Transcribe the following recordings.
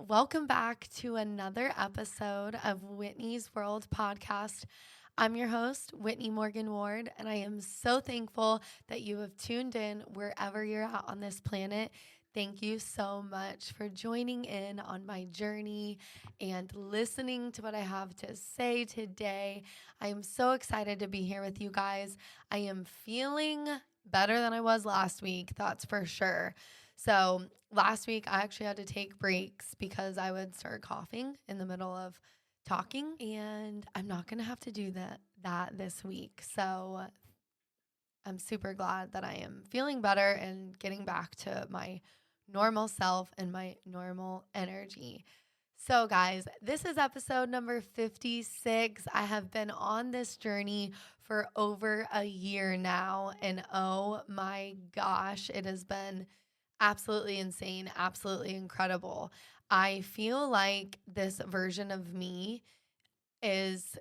Welcome back to another episode of Whitney's World podcast. I'm your host, Whitney Morgan Ward, and I am so thankful that you have tuned in wherever you're at on this planet. Thank you so much for joining in on my journey and listening to what I have to say today. I am so excited to be here with you guys. I am feeling better than I was last week, that's for sure. So last week, I actually had to take breaks because I would start coughing in the middle of talking, and I'm not going to have to do that this week. So I'm super glad that I am feeling better and getting back to my normal self and my normal energy. So guys, this is episode number 56. I have been on this journey for over a year now, and oh my gosh, it has been absolutely insane, absolutely incredible. I feel like this version of me is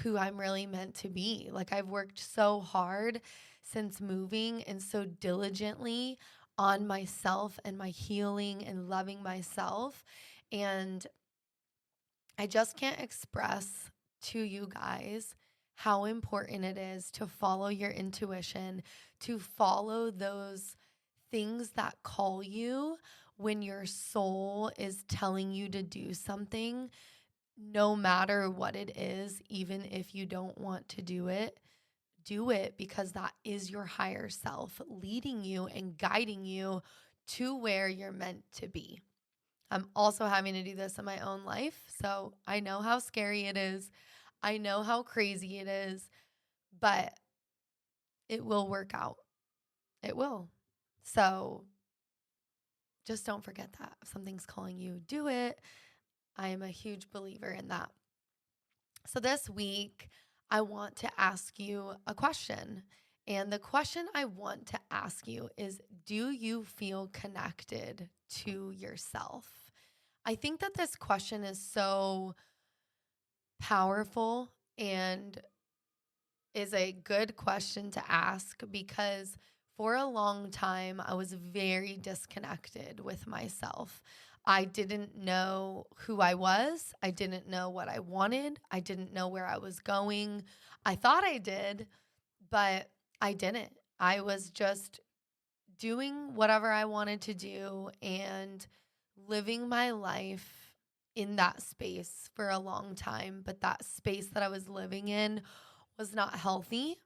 who I'm really meant to be. Like, I've worked so hard since moving and so diligently on myself and my healing and loving myself. And I just can't express to you guys how important it is to follow your intuition, to follow those things that call you when your soul is telling you to do something, no matter what it is, even if you don't want to do it because that is your higher self leading you and guiding you to where you're meant to be. I'm also having to do this in my own life, so I know how scary it is. I know how crazy it is, but it will work out. It will. So just don't forget that. If something's calling you, do it. I am a huge believer in that. So this week, I want to ask you a question. And the question I want to ask you is, do you feel connected to yourself? I think that this question is so powerful and is a good question to ask because for a long time, I was very disconnected with myself. I didn't know who I was. I didn't know what I wanted. I didn't know where I was going. I thought I did, but I didn't. I was just doing whatever I wanted to do and living my life in that space for a long time. But that space that I was living in was not healthy.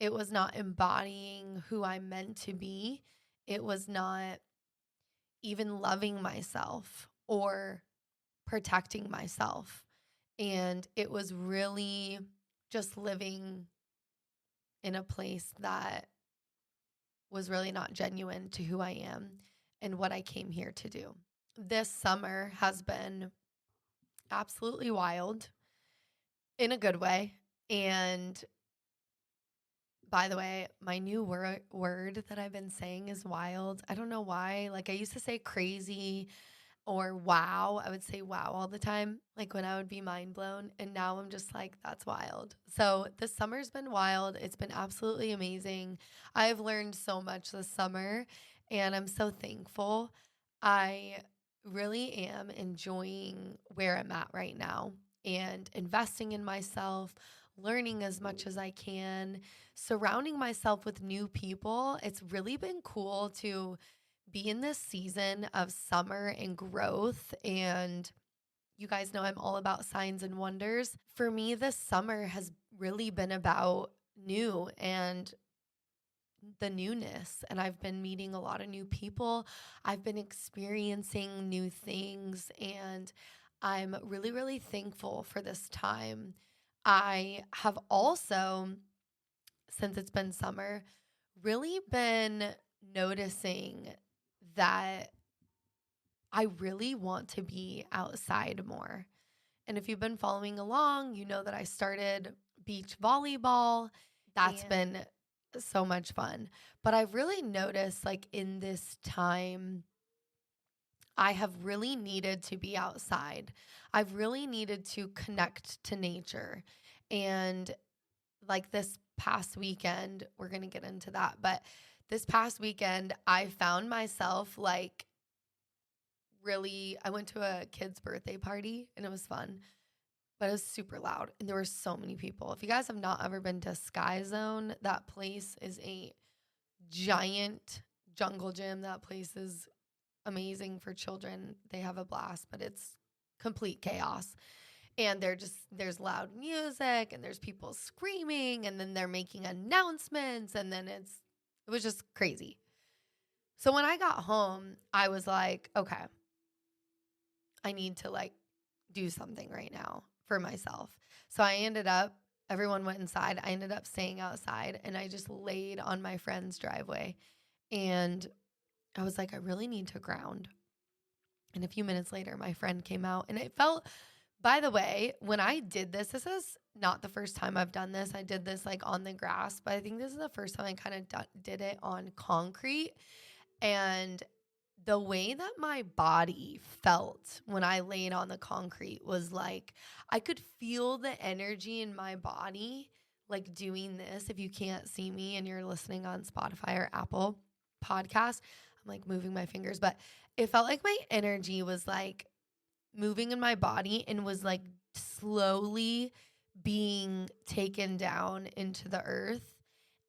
It was not embodying who I'm meant to be. It was not even loving myself or protecting myself. And it was really just living in a place that was really not genuine to who I am and what I came here to do. This summer has been absolutely wild in a good way. And by the way, my new word that I've been saying is wild. I don't know why. Like, I used to say crazy or wow. I would say wow all the time, like when I would be mind blown. And now I'm just like, that's wild. So this summer's been wild. It's been absolutely amazing. I've learned so much this summer, and I'm so thankful. I really am enjoying where I'm at right now and investing in myself, learning as much as I can, surrounding myself with new people. It's really been cool to be in this season of summer and growth. And you guys know I'm all about signs and wonders. For me, this summer has really been about new and the newness. And I've been meeting a lot of new people. I've been experiencing new things. And I'm really, really thankful for this time. I have also, since it's been summer, really been noticing that I really want to be outside more. And if you've been following along, you know that I started beach volleyball. That's been so much fun. But I've really noticed, like, in this time, I have really needed to be outside. I've really needed to connect to nature. And like this past weekend, we're going to get into that, but this past weekend, I found myself like I went to a kid's birthday party and it was fun, but it was super loud and there were so many people. If you guys have not ever been to Sky Zone, that place is a giant jungle gym. That place is amazing for children. They have a blast, but it's complete chaos. And there's loud music and there's people screaming and then they're making announcements and then it was just crazy. So when I got home, I was like, okay, I need to like do something right now for myself. So everyone went inside. I ended up staying outside and I just laid on my friend's driveway. And I was like, I really need to ground. And a few minutes later, my friend came out and it felt, by the way, when I did this is not the first time I've done this. I did this like on the grass, but I think this is the first time I kind of did it on concrete. And the way that my body felt when I laid on the concrete was like, I could feel the energy in my body, like doing this. If you can't see me and you're listening on Spotify or Apple Podcasts, I'm like moving my fingers, but it felt like my energy was like moving in my body and was like slowly being taken down into the earth.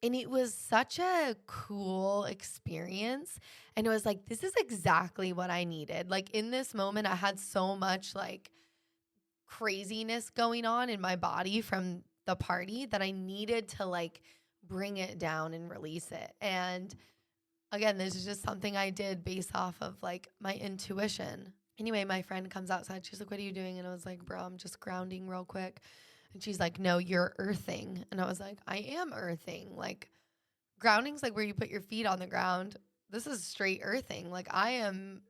And it was such a cool experience. And it was like, this is exactly what I needed. Like in this moment, I had so much like craziness going on in my body from the party that I needed to like bring it down and release it. And again, this is just something I did based off of like my intuition. Anyway, my friend comes outside. She's like, what are you doing? And I was like, bro, I'm just grounding real quick. And she's like, no, you're earthing. And I was like, I am earthing. Like grounding's like where you put your feet on the ground. This is straight earthing. Like I am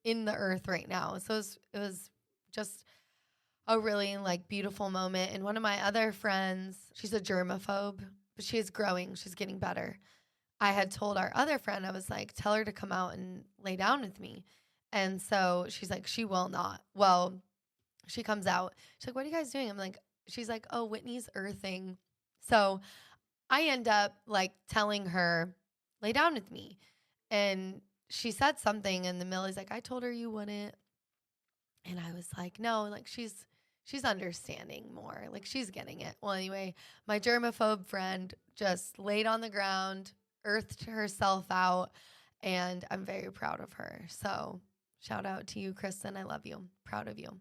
in the earth right now. So it was just a really like beautiful moment. And one of my other friends, she's a germaphobe, but she's growing. She's getting better. I had told our other friend, I was like, tell her to come out and lay down with me. And so she's like, she will not. Well, she comes out. She's like, what are you guys doing? I'm like, she's like, oh, Whitney's earthing. So I end up like telling her, lay down with me. And she said something and the Millie's like, I told her you wouldn't. And I was like, no, like she's understanding more. Like she's getting it. Well, anyway, my germaphobe friend just laid on the ground, earthed herself out, and I'm very proud of her. So shout out to you, Kristen. I love you. Proud of you.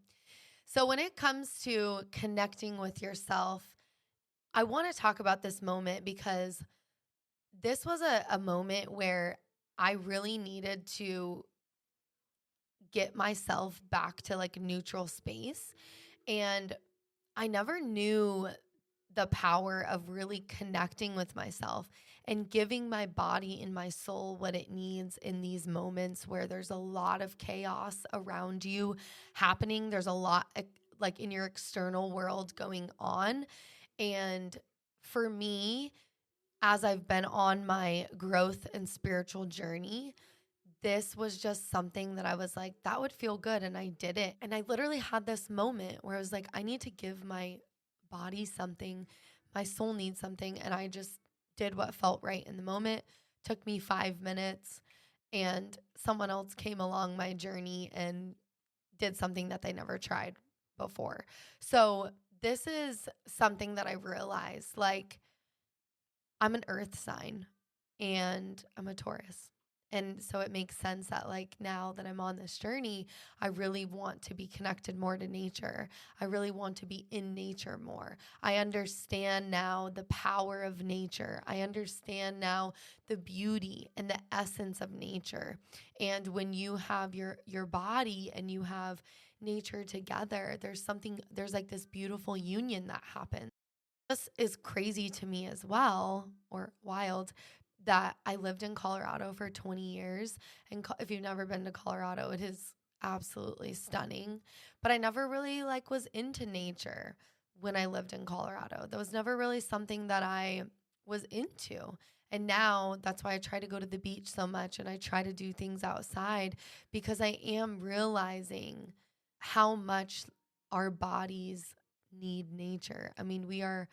So when it comes to connecting with yourself, I want to talk about this moment because this was a moment where I really needed to get myself back to like neutral space. And I never knew the power of really connecting with myself and giving my body and my soul what it needs in these moments where there's a lot of chaos around you happening. There's a lot like in your external world going on. And for me, as I've been on my growth and spiritual journey, this was just something that I was like, that would feel good. And I did it. And I literally had this moment where I was like, I need to give my body something. My soul needs something. And I just did what felt right in the moment. Took me 5 minutes. And someone else came along my journey and did something that they never tried before. So this is something that I realized, like, I'm an earth sign and I'm a Taurus. And so it makes sense that like now that I'm on this journey, I really want to be connected more to nature. I really want to be in nature more. I understand now the power of nature. I understand now the beauty and the essence of nature. And when you have your body and you have nature together, there's like this beautiful union that happens. This is crazy to me as well, or wild, that I lived in Colorado for 20 years. And if you've never been to Colorado, it is absolutely stunning. But I never really like was into nature when I lived in Colorado. That was never really something that I was into. And now that's why I try to go to the beach so much and I try to do things outside because I am realizing how much our bodies need nature. I mean, we are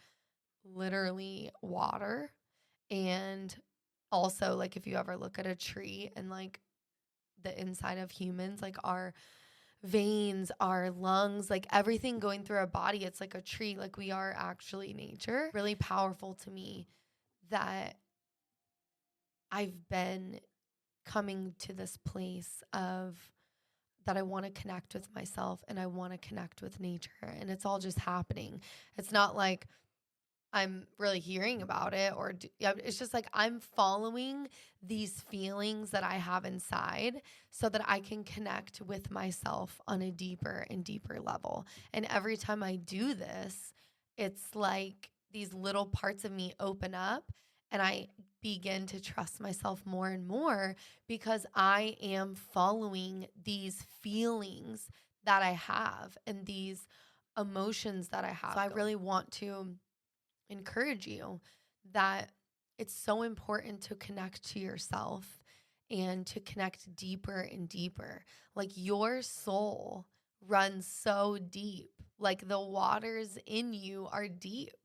literally water. And also, like, if you ever look at a tree and like the inside of humans, like our veins, our lungs, like everything going through our body. It's like a tree, like we are actually nature. Really powerful to me that I've been coming to this place of that I want to connect with myself and I want to connect with nature, and it's all just happening. It's not like I'm really hearing about it it's just like I'm following these feelings that I have inside so that I can connect with myself on a deeper and deeper level. And every time I do this, it's like these little parts of me open up and I begin to trust myself more and more because I am following these feelings that I have and these emotions that I have. So I really want to encourage you that it's so important to connect to yourself and to connect deeper and deeper. Like your soul runs so deep, like the waters in you are deep.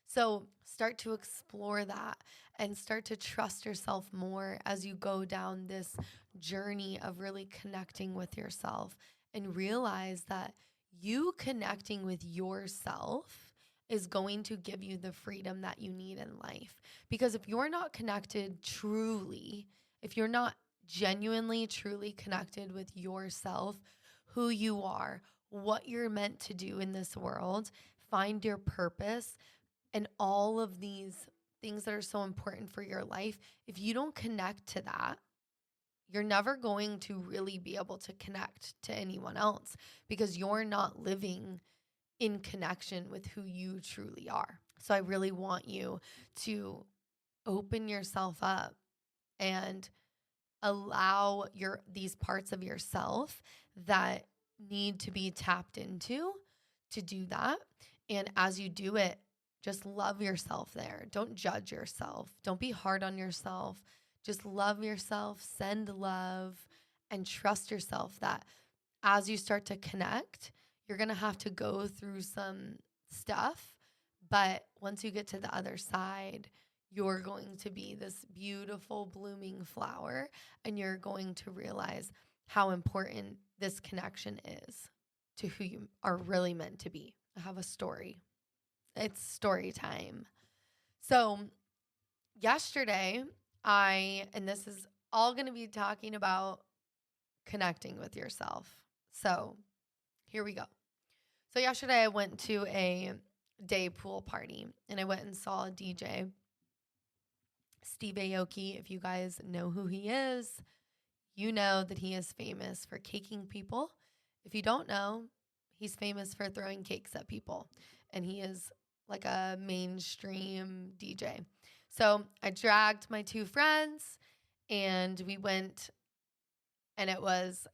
So start to explore that and start to trust yourself more as you go down this journey of really connecting with yourself, and realize that you connecting with yourself is going to give you the freedom that you need in life. Because if you're not connected truly, if you're not genuinely, truly connected with yourself, who you are, what you're meant to do in this world, find your purpose, and all of these things that are so important for your life, if you don't connect to that, you're never going to really be able to connect to anyone else because you're not living in connection with who you truly are. So I really want you to open yourself up and allow these parts of yourself that need to be tapped into to do that. And as you do it, just love yourself there. Don't judge yourself. Don't be hard on yourself. Just love yourself, send love, and trust yourself that as you start to connect, you're going to have to go through some stuff. But once you get to the other side, you're going to be this beautiful blooming flower, and you're going to realize how important this connection is to who you are really meant to be. I have a story. It's story time. So yesterday, and this is all going to be talking about connecting with yourself. So here we go. So yesterday I went to a day pool party and I went and saw a DJ, Steve Aoki. If you guys know who he is, you know that he is famous for caking people. If you don't know, he's famous for throwing cakes at people, and he is like a mainstream DJ. So I dragged my two friends and we went, and it was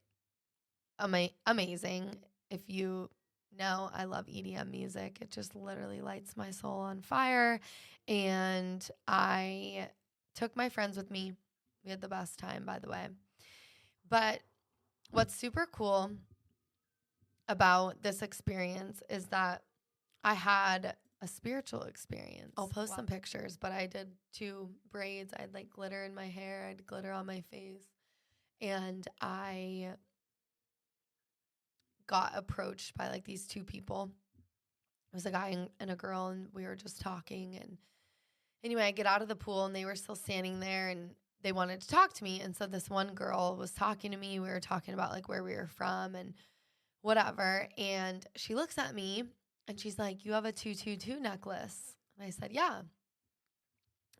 amazing. If you know, I love EDM music. It just literally lights my soul on fire. And I took my friends with me. We had the best time, by the way. But what's super cool about this experience is that I had a spiritual experience. I'll post some pictures, but I did 2 braids. I had like glitter in my hair. I had glitter on my face. And I got approached by like these 2 people. It was a guy and a girl, and we were just talking. And anyway, I get out of the pool and they were still standing there and they wanted to talk to me. And so this one girl was talking to me. We were talking about like where we were from and whatever. And she looks at me and she's like, "You have a 222 necklace." And I said, "Yeah."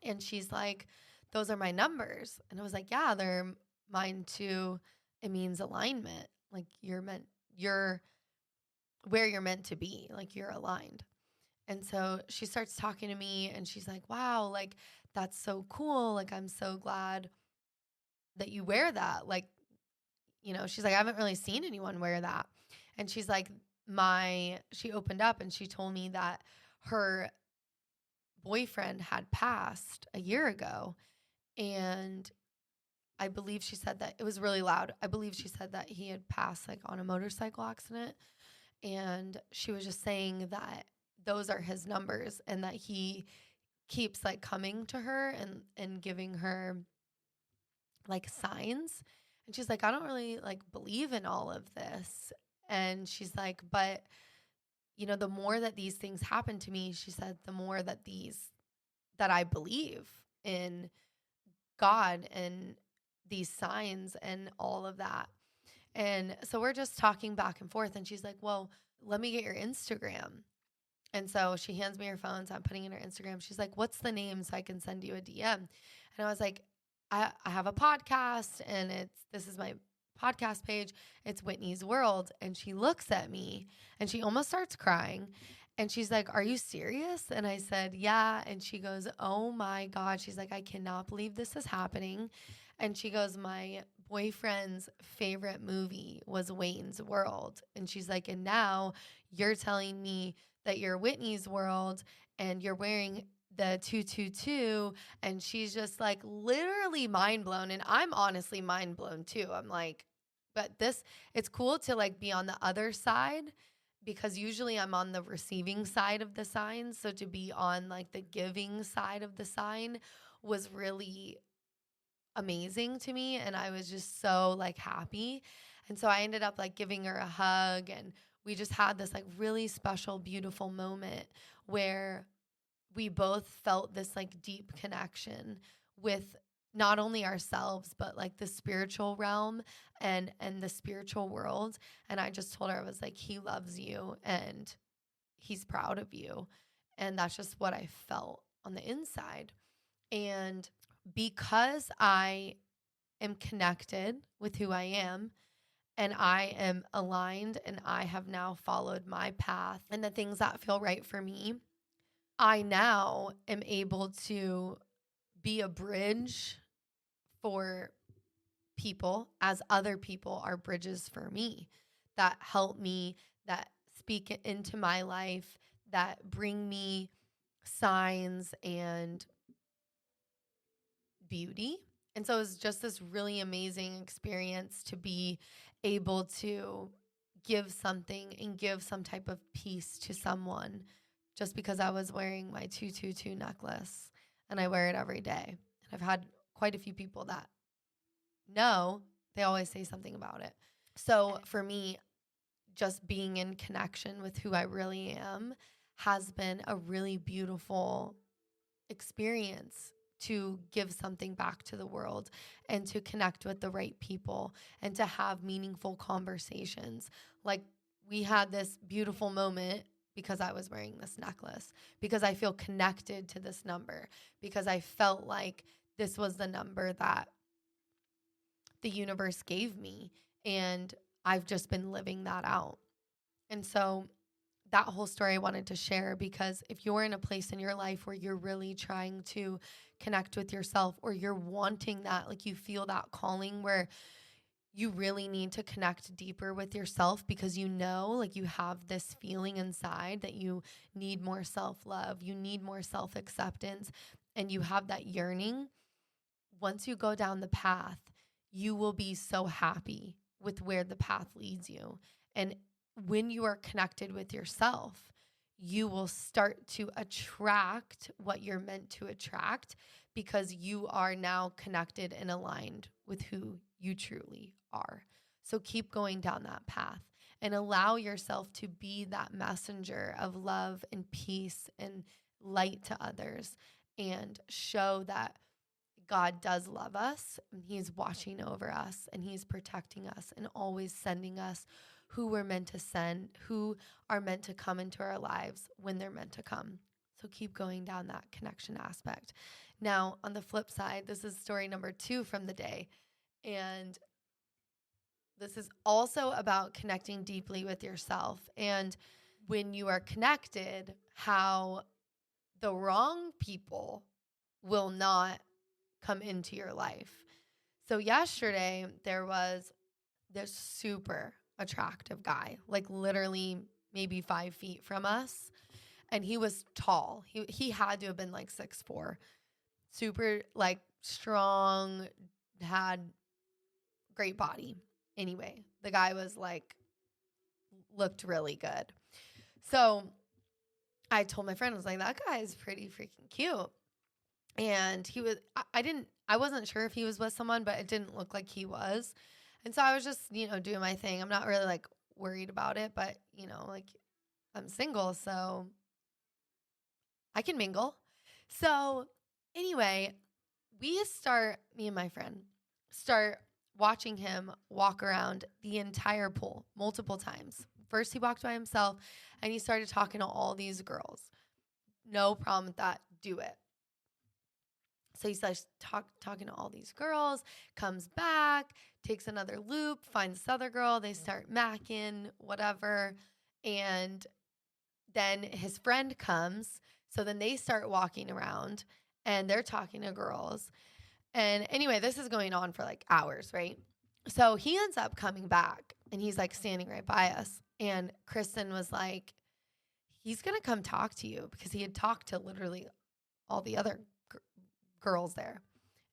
And she's like, "Those are my numbers." And I was like, "Yeah, they're mine too. It means alignment. Like you're where you're meant to be, like you're aligned." And so she starts talking to me and she's like, "Wow, like that's so cool. Like I'm so glad that you wear that." Like, she's like, "I haven't really seen anyone wear that." And she's like, she opened up and she told me that her boyfriend had passed a year ago. And I believe she said that it was really loud. I believe she said that he had passed like on a motorcycle accident. And she was just saying that those are his numbers and that he keeps like coming to her and giving her like signs. And she's like, I don't really like believe in all of this. And she's like, but the more that these things happen to me, she said, the more that I believe in God and these signs and all of that. And so we're just talking back and forth. And she's like, well, let me get your Instagram. And so she hands me her phone. So I'm putting in her Instagram. She's like, what's the name so I can send you a DM? And I was like, I have a podcast, and this is my podcast page. It's Whitney's World. And she looks at me and she almost starts crying. And she's like, are you serious? And I said, yeah. And she goes, oh my God. She's like, I cannot believe this is happening. And she goes, my boyfriend's favorite movie was Wayne's World. And she's like, and now you're telling me that you're Whitney's World and you're wearing the 222. And she's just like literally mind blown. And I'm honestly mind blown too. I'm like, but it's cool to like be on the other side, because usually I'm on the receiving side of the sign. So to be on like the giving side of the sign was really amazing to me. And I was just so like happy. And so I ended up like giving her a hug, and we just had this like really special, beautiful moment where we both felt this like deep connection with not only ourselves, but like the spiritual realm and the spiritual world. And I just told her, I was like, he loves you and he's proud of you. And that's just what I felt on the inside. And because I am connected with who I am, and I am aligned, and I have now followed my path and the things that feel right for me, I now am able to be a bridge for people, as other people are bridges for me, that help me, that speak into my life, that bring me signs and beauty. And so it was just this really amazing experience to be able to give something and give some type of peace to someone, just because I was wearing my 222 necklace and I wear it every day. And I've had quite a few people that know, they always say something about it. So for me, just being in connection with who I really am has been a really beautiful experience to give something back to the world and to connect with the right people and to have meaningful conversations. Like we had this beautiful moment because I was wearing this necklace, because I feel connected to this number, because I felt like this was the number that the universe gave me. And I've just been living that out. And so that whole story I wanted to share, because if you're in a place in your life where you're really trying to connect with yourself, or you're wanting that, like you feel that calling where you really need to connect deeper with yourself, because like you have this feeling inside that you need more self-love, you need more self-acceptance, and you have that yearning, once you go down the path, you will be so happy with where the path leads you. And when you are connected with yourself, you will start to attract what you're meant to attract, because you are now connected and aligned with who you truly are. So keep going down that path and allow yourself to be that messenger of love and peace and light to others, and show that God does love us, and he's watching over us, and he's protecting us, and always sending us who we're meant to send, who are meant to come into our lives when they're meant to come. So keep going down that connection aspect. Now, on the flip side, this is story number 2 from the day. And this is also about connecting deeply with yourself. And when you are connected, how the wrong people will not come into your life. So yesterday there was this super attractive guy, like literally maybe 5 feet from us. And he was tall. He had to have been like 6'4", super like strong, had great body. Anyway, the guy was like, looked really good. So I told my friend, I was like, that guy is pretty freaking cute. And he was, I wasn't sure if he was with someone, but it didn't look like he was. And so I was just, doing my thing. I'm not really like worried about it, but, like I'm single, so I can mingle. So anyway, me and my friend start watching him walk around the entire pool multiple times. First, he walked by himself and he started talking to all these girls. No problem with that. Do it. So he starts talking to all these girls, comes back, takes another loop, finds this other girl. They start macking, whatever. And then his friend comes. So then they start walking around and they're talking to girls. And anyway, this is going on for like hours, right? So he ends up coming back and he's like standing right by us. And Kristen was like, he's going to come talk to you, because he had talked to literally all the other girls there.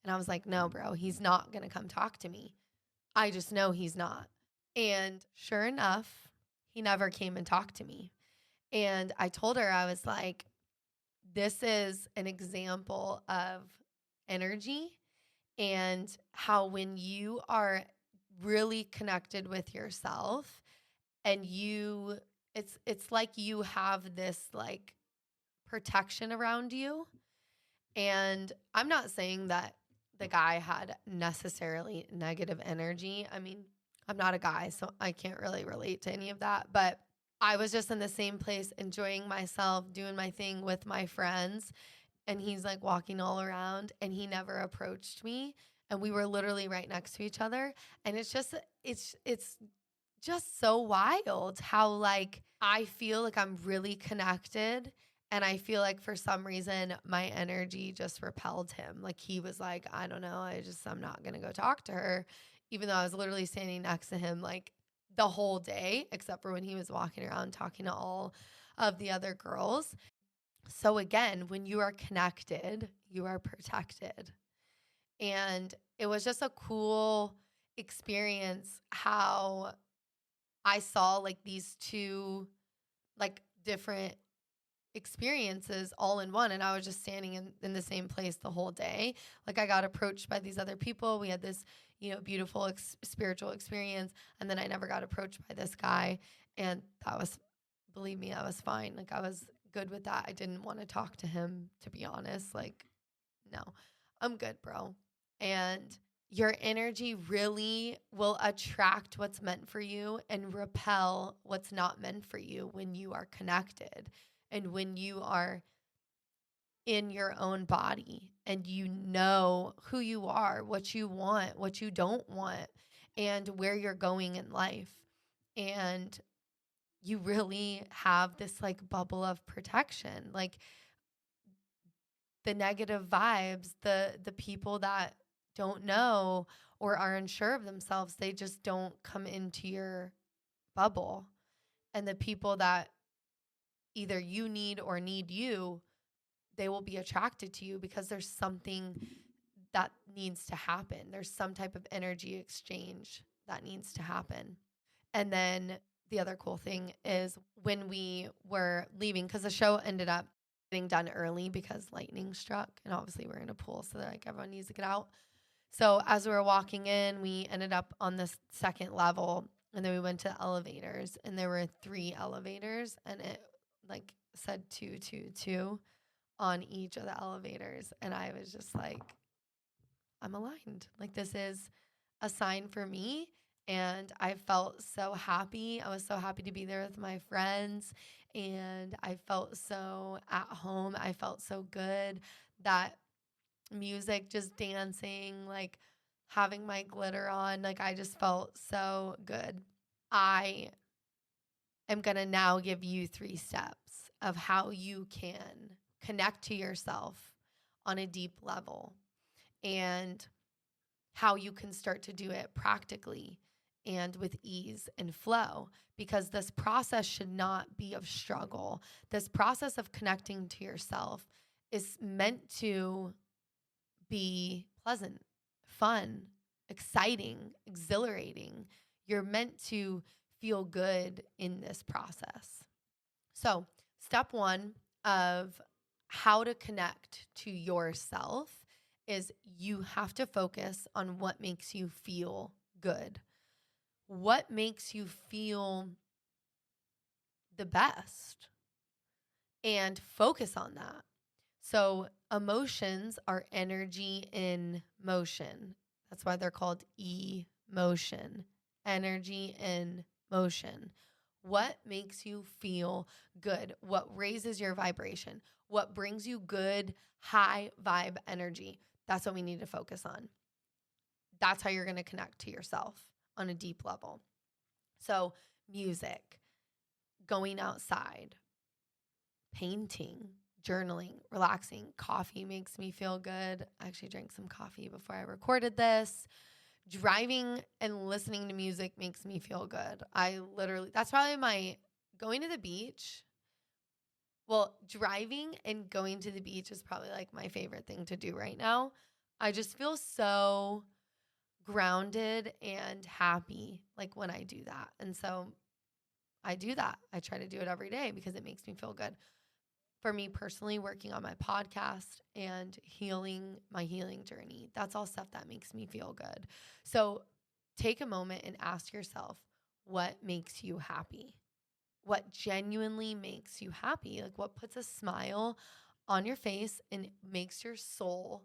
And I was like, no, bro, he's not going to come talk to me. I just know he's not. And sure enough, he never came and talked to me. And I told her, I was like, this is an example of energy, and how when you are really connected with yourself and it's like you have this like protection around you. And I'm not saying that the guy had necessarily negative energy. I mean, I'm not a guy, so I can't really relate to any of that. But I was just in the same place, enjoying myself, doing my thing with my friends. And he's like walking all around and he never approached me. And we were literally right next to each other. And it's just so wild how like I feel like I'm really connected, and I feel like for some reason my energy just repelled him. Like he was like, I don't know, I'm not going to go talk to her, even though I was literally standing next to him like the whole day, except for when he was walking around talking to all of the other girls. So again, when you are connected, you are protected. And it was just a cool experience how I saw like these two like different experiences all in one. And I was just standing in the same place the whole day. Like I got approached by these other people. We had this, beautiful spiritual experience. And then I never got approached by this guy. And that was, believe me, I was fine. Like I was good with that. I didn't want to talk to him, to be honest. Like, no, I'm good, bro. And your energy really will attract what's meant for you and repel what's not meant for you when you are connected and when you are in your own body and you know who you are, what you want, what you don't want, and where you're going in life. And you really have this like bubble of protection. Like the negative vibes, the people that don't know or are unsure of themselves, they just don't come into your bubble. And the people that either you need or need you, they will be attracted to you because there's something that needs to happen. There's some type of energy exchange that needs to happen. And then the other cool thing is when we were leaving, because the show ended up getting done early because lightning struck, and obviously we're in a pool, so like everyone needs to get out. So as we were walking in, we ended up on this second level, and then we went to elevators, and there were 3 elevators, and it like said 222 on each of the elevators. And I was just like, I'm aligned. Like this is a sign for me. And I felt so happy. I was so happy to be there with my friends. And I felt so at home. I felt so good. That music, just dancing, like having my glitter on, like I just felt so good. I am going to now give you 3 steps of how you can connect to yourself on a deep level and how you can start to do it practically and with ease and flow, because this process should not be of struggle. This process of connecting to yourself is meant to be pleasant, fun, exciting, exhilarating. You're meant to feel good in this process. So, step 1 of how to connect to yourself is you have to focus on what makes you feel good. what makes you feel the best and focus on that. So emotions are energy in motion. That's why they're called emotion, energy in motion. What makes you feel good? What raises your vibration? What brings you good, high vibe energy? That's what we need to focus on. That's how you're going to connect to yourself on a deep level. So music, going outside, painting, journaling, relaxing. Coffee makes me feel good. I actually drank some coffee before I recorded this. Driving and listening to music makes me feel good. That's probably going to the beach. Well, driving and going to the beach is probably like my favorite thing to do right now. I just feel so grounded and happy like when I do that. And so I do that. I try to do it every day because it makes me feel good. For me personally, working on my podcast and my healing journey, that's all stuff that makes me feel good. So take a moment and ask yourself, what makes you happy? What genuinely makes you happy? Like what puts a smile on your face and makes your soul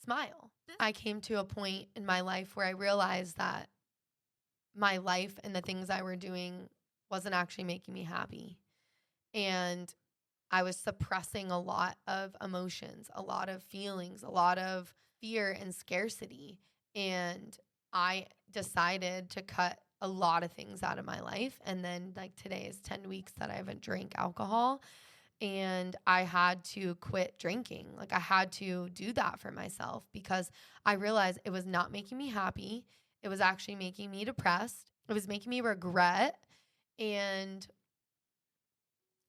smile? I came to a point in my life where I realized that my life and the things I were doing wasn't actually making me happy. And I was suppressing a lot of emotions, a lot of feelings, a lot of fear and scarcity. And I decided to cut a lot of things out of my life. And then like today is 10 weeks that I haven't drank alcohol. And I had to quit drinking. Like I had to do that for myself because I realized it was not making me happy. It was actually making me depressed. It was making me regret. And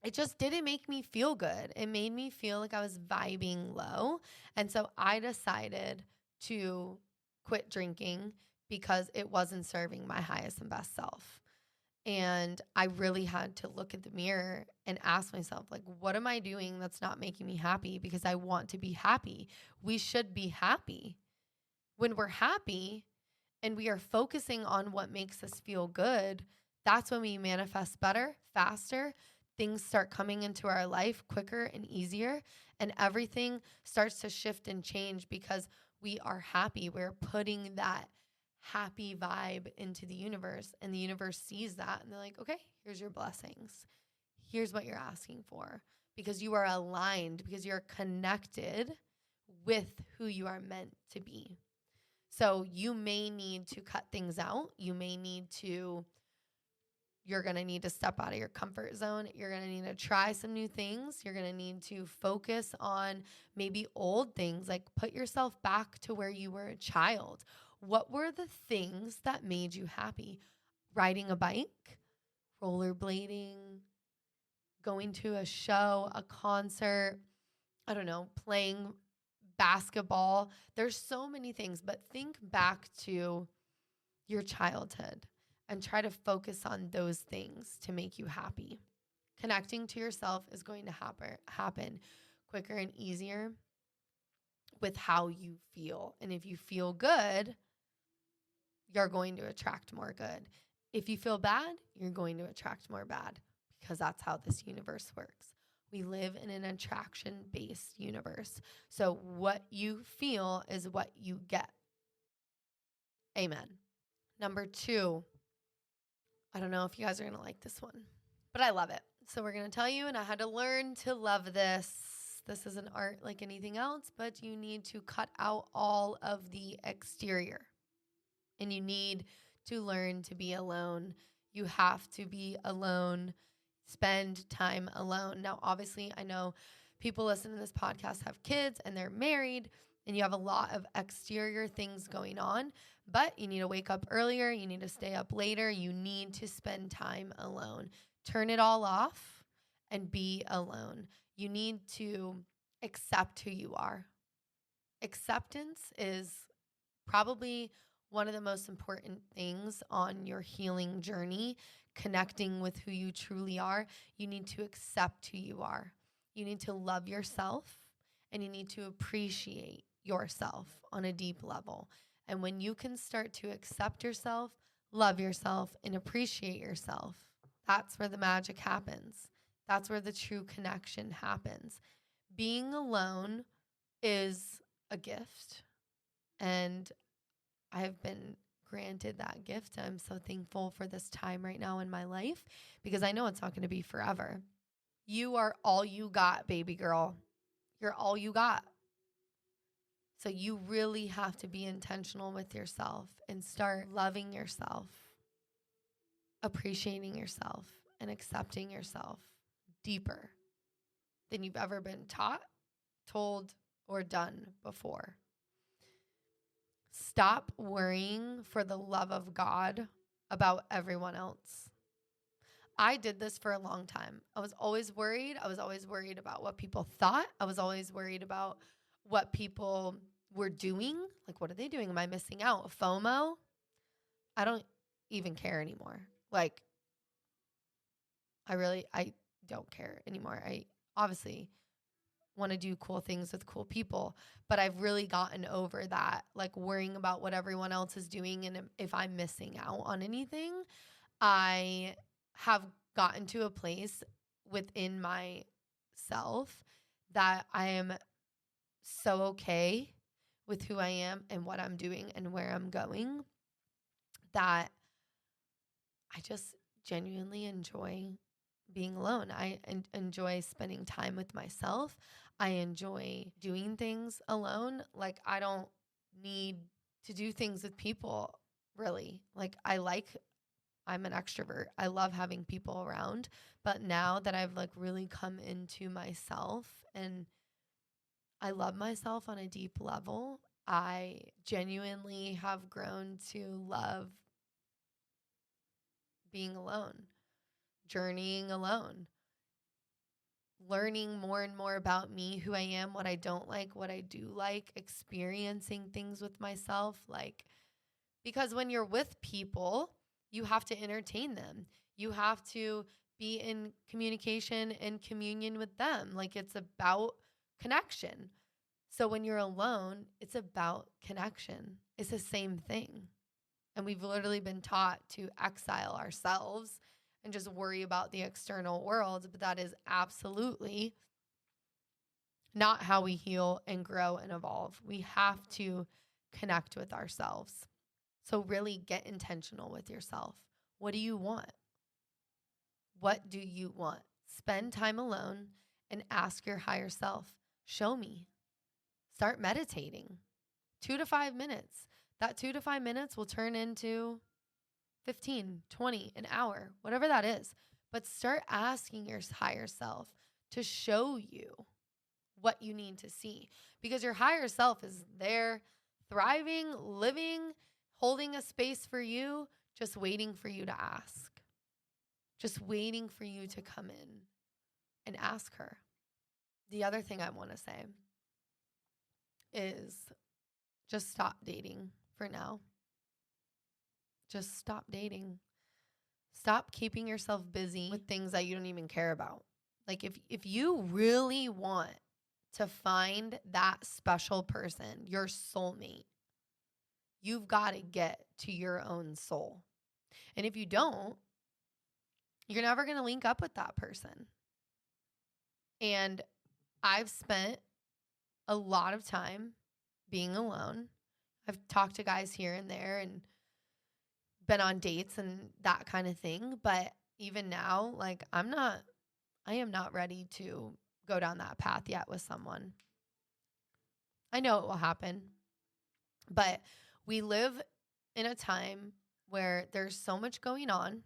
it just didn't make me feel good. It made me feel like I was vibing low. And so I decided to quit drinking because it wasn't serving my highest and best self. And I really had to look at the mirror and ask myself, like, what am I doing that's not making me happy? Because I want to be happy. We should be happy. When we're happy and we are focusing on what makes us feel good, that's when we manifest better, faster. Things start coming into our life quicker and easier, and everything starts to shift and change because we are happy. We're putting that happy vibe into the universe, and the universe sees that and they're like, okay, here's your blessings. Here's what you're asking for, because you are aligned, because you're connected with who you are meant to be. So you may need to cut things out. You're going to need to step out of your comfort zone. You're going to need to try some new things. You're going to need to focus on maybe old things, like put yourself back to where you were a child. What were the things that made you happy? Riding a bike, rollerblading, going to a show, a concert, I don't know, playing basketball. There's so many things, but think back to your childhood and try to focus on those things to make you happy. Connecting to yourself is going to happen quicker and easier with how you feel. And if you feel good, you're going to attract more good. If you feel bad, you're going to attract more bad, because that's how this universe works. We live in an attraction-based universe. So what you feel is what you get. Amen. Number 2, I don't know if you guys are going to like this one, but I love it. So we're going to tell you, and I had to learn to love this. This is an art like anything else, but you need to cut out all of the exterior. And you need to learn to be alone. You have to be alone. Spend time alone. Now, obviously, I know people listening to this podcast have kids and they're married, and you have a lot of exterior things going on, but you need to wake up earlier. You need to stay up later. You need to spend time alone. Turn it all off and be alone. You need to accept who you are. Acceptance is probably one of the most important things on your healing journey, connecting with who you truly are. You need to accept who you are. You need to love yourself, and you need to appreciate yourself on a deep level. And when you can start to accept yourself, love yourself and appreciate yourself. That's where the magic happens. That's where the true connection happens. Being alone is a gift, and I've been granted that gift. I'm so thankful for this time right now in my life because I know it's not going to be forever. You are all you got, baby girl. You're all you got. So you really have to be intentional with yourself and start loving yourself, appreciating yourself, and accepting yourself deeper than you've ever been taught, told, or done before. Stop worrying for the love of God about everyone else. I did this for a long time. I was always worried. I was always worried about what people thought. I was always worried about what people were doing. Like, what are they doing? Am I missing out? FOMO? I don't even care anymore. Like, I don't care anymore. I obviously want to do cool things with cool people, but I've really gotten over that, like worrying about what everyone else is doing and if I'm missing out on anything. I have gotten to a place within myself that I am so okay with who I am and what I'm doing and where I'm going that I just genuinely enjoy being alone. I enjoy spending time with myself. I enjoy doing things alone. Like, I don't need to do things with people, really. Like, I'm an extrovert. I love having people around. But now that I've like really come into myself and I love myself on a deep level, I genuinely have grown to love being alone, journeying alone, learning more and more about me, who I am, what I don't like, what I do like, experiencing things with myself. Like, because when you're with people, you have to entertain them. You have to be in communication and communion with them. Like, it's about connection. So when you're alone, it's about connection. It's the same thing. And we've literally been taught to exile ourselves and just worry about the external world. But that is absolutely not how we heal and grow and evolve. We have to connect with ourselves. So really get intentional with yourself. What do you want? What do you want? Spend time alone and ask your higher self, show me. Start meditating. 2 to 5 minutes. That 2 to 5 minutes will turn into 15, 20, an hour, whatever that is. But start asking your higher self to show you what you need to see, because your higher self is there, thriving, living, holding a space for you, just waiting for you to ask, just waiting for you to come in and ask her. The other thing I want to say is just stop dating for now. Just stop dating. Stop keeping yourself busy with things that you don't even care about. Like, if you really want to find that special person, your soulmate, you've got to get to your own soul. And if you don't, you're never going to link up with that person. And I've spent a lot of time being alone. I've talked to guys here and there and been on dates and that kind of thing. But even now, like, I am not ready to go down that path yet with someone. I know it will happen, but we live in a time where there's so much going on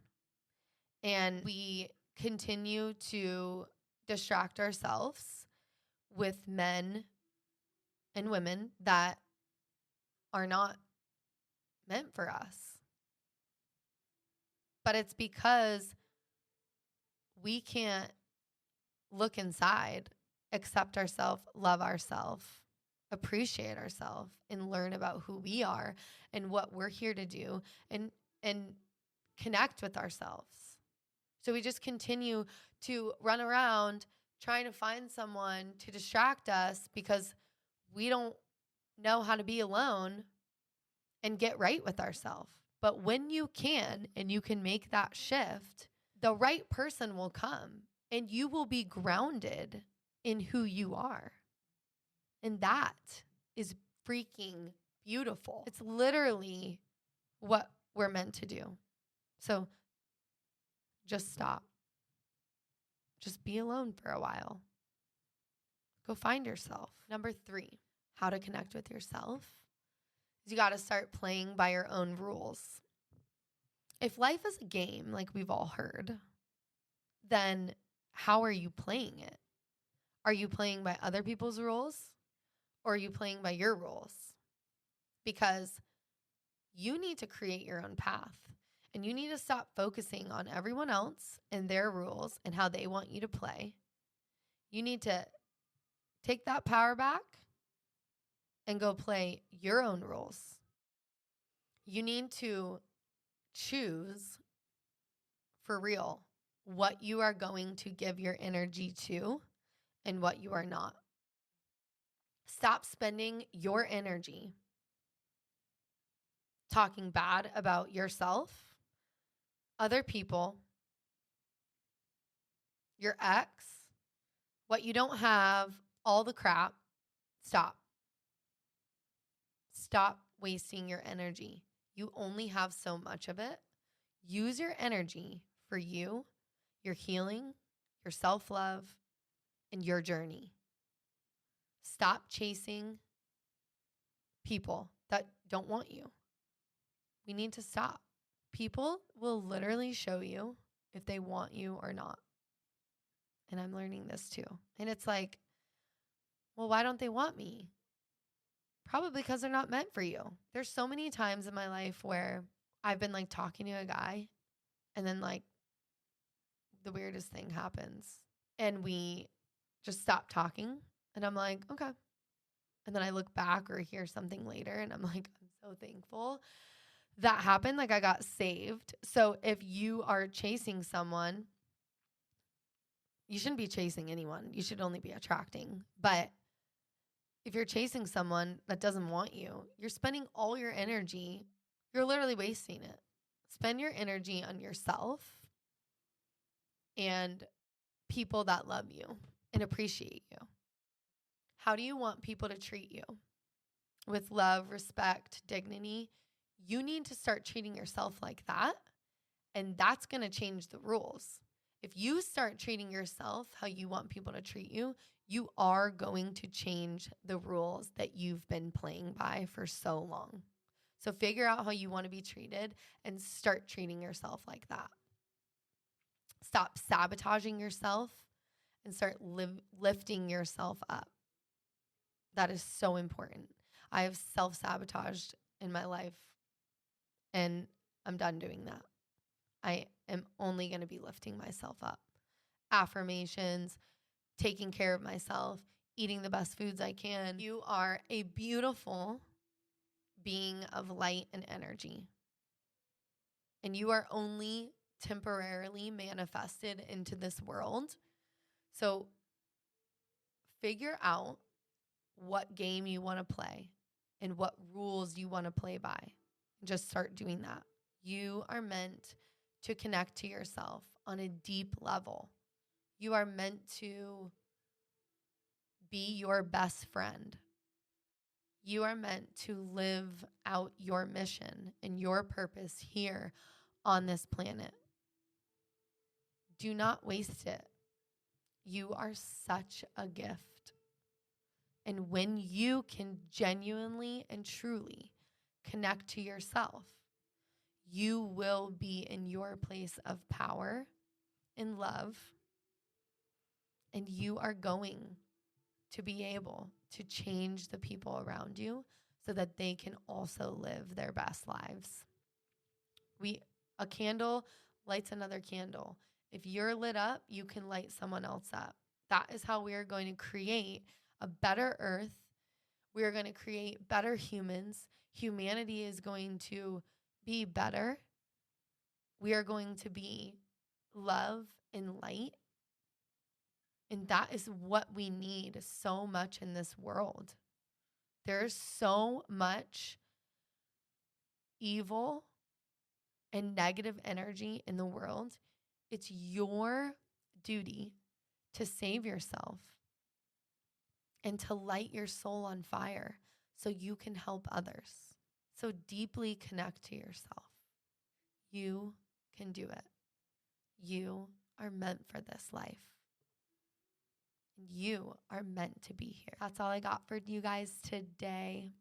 and we continue to distract ourselves with men and women that are not meant for us. But it's because we can't look inside, accept ourselves, love ourselves, appreciate ourselves, and learn about who we are and what we're here to do and connect with ourselves. So we just continue to run around trying to find someone to distract us because we don't know how to be alone and get right with ourselves. But when you can and you can make that shift, the right person will come and you will be grounded in who you are. And that is freaking beautiful. It's literally what we're meant to do. So just stop. Just be alone for a while. Go find yourself. Number 3, how to connect with yourself is you got to start playing by your own rules. If life is a game, like we've all heard, then how are you playing it? Are you playing by other people's rules or are you playing by your rules? Because you need to create your own path and you need to stop focusing on everyone else and their rules and how they want you to play. You need to take that power back and go play your own rules. You need to choose for real what you are going to give your energy to and what you are not. Stop spending your energy talking bad about yourself, other people, your ex, what you don't have, all the crap. Stop. Stop wasting your energy. You only have so much of it. Use your energy for you, your healing, your self-love, and your journey. Stop chasing people that don't want you. We need to stop. People will literally show you if they want you or not. And I'm learning this too. And it's like, well, why don't they want me? Probably because they're not meant for you. There's so many times in my life where I've been like talking to a guy and then like the weirdest thing happens and we just stop talking and I'm like, okay. And then I look back or hear something later and I'm like, I'm so thankful that happened. Like I got saved. So if you are chasing someone, you shouldn't be chasing anyone. You should only be attracting. But if you're chasing someone that doesn't want you, you're spending all your energy. You're literally wasting it. Spend your energy on yourself and people that love you and appreciate you. How do you want people to treat you? With love, respect, dignity. You need to start treating yourself like that. And that's going to change the rules. If you start treating yourself how you want people to treat you, you are going to change the rules that you've been playing by for so long. So figure out how you want to be treated and start treating yourself like that. Stop sabotaging yourself and start lifting yourself up. That is so important. I have self-sabotaged in my life and I'm done doing that. I am only going to be lifting myself up. Affirmations, taking care of myself, eating the best foods I can. You are a beautiful being of light and energy. And you are only temporarily manifested into this world. So figure out what game you want to play and what rules you want to play by. Just start doing that. You are meant to connect to yourself on a deep level. You are meant to be your best friend. You are meant to live out your mission and your purpose here on this planet. Do not waste it. You are such a gift. And when you can genuinely and truly connect to yourself, you will be in your place of power and love. And you are going to be able to change the people around you so that they can also live their best lives. A candle lights another candle. If you're lit up, you can light someone else up. That is how we are going to create a better earth. We are going to create better humans. Humanity is going to be better. We are going to be love and light. And that is what we need so much in this world. There's so much evil and negative energy in the world, it's your duty to save yourself and to light your soul on fire so you can help others. So deeply connect to yourself. You can do it. You are meant for this life. You are meant to be here. That's all I got for you guys today.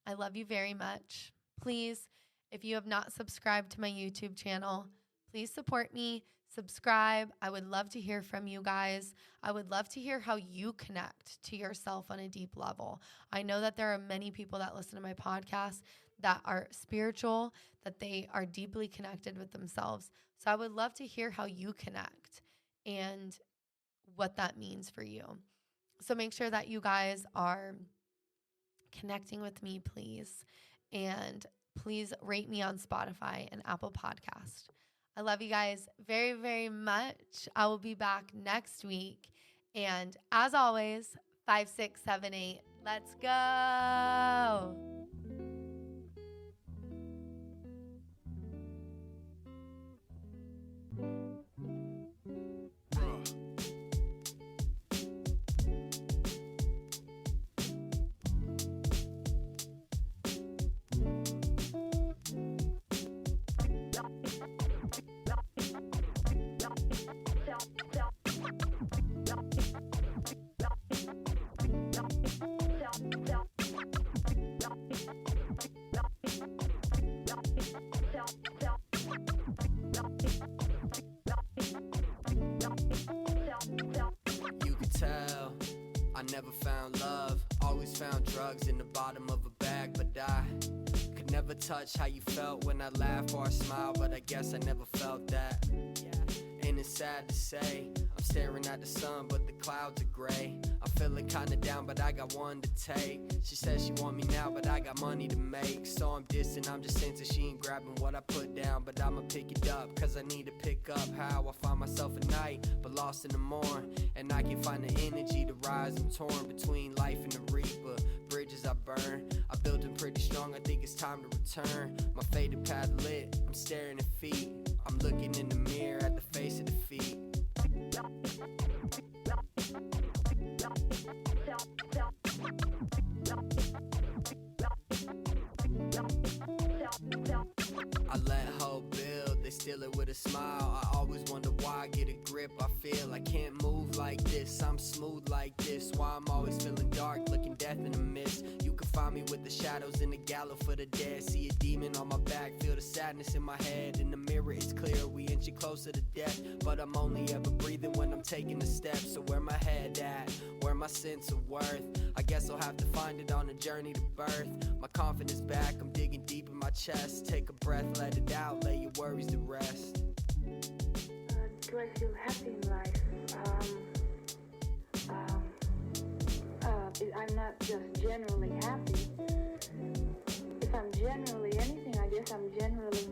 I love you very much. Please, if you have not subscribed to my YouTube channel, please support me. Subscribe. I would love to hear from you guys. I would love to hear how you connect to yourself on a deep level. I know that there are many people that listen to my podcast that are spiritual, that they are deeply connected with themselves. So I would love to hear how you connect and what that means for you. So make sure that you guys are connecting with me, please. And please rate me on Spotify and Apple Podcast. I love you guys very, very much. I will be back next week. And as always, 5, 6, 7, 8. Let's go. I never found love, always found drugs in the bottom of a bag, but I could never touch how you felt when I laugh or I smile, but I guess I never felt that. And it's sad to say, I'm staring at the sun, but the clouds are gray. I'm feeling kinda down, but I got one to take. She says she want me now, but I got money to make. So I'm dissing, I'm just saying she ain't grabbing what I put down, but I'ma pick it up, cause I need to pick up how I find myself at night, but lost in the morn. And I can find the energy to rise. I'm torn between life and the reaper. Bridges I burn, I built them pretty strong, I think it's time to return. My faded path lit, I'm staring at feet. I'm looking in the mirror at the face of defeat. I let hope build, they steal it with a smile. I always wonder why I get a grip. I feel I can't move like this, I'm smooth like this. Why I'm always feeling dark, looking death in the mist. You can find me with the shadows in the gallows for the dead. See a demon on my back, feel the sadness in my head. In the mirror it's clear, we inching closer to death, but I'm only ever breathing when I'm taking a step. So where my head at, where my sense of worth? I guess I'll have to find it on the journey to birth. My confidence back, I'm digging deep in my chest. Take a breath, let it out, lay your worries to rest. Do I feel happy in life? I'm not just generally happy. If I'm generally anything, I guess I'm generally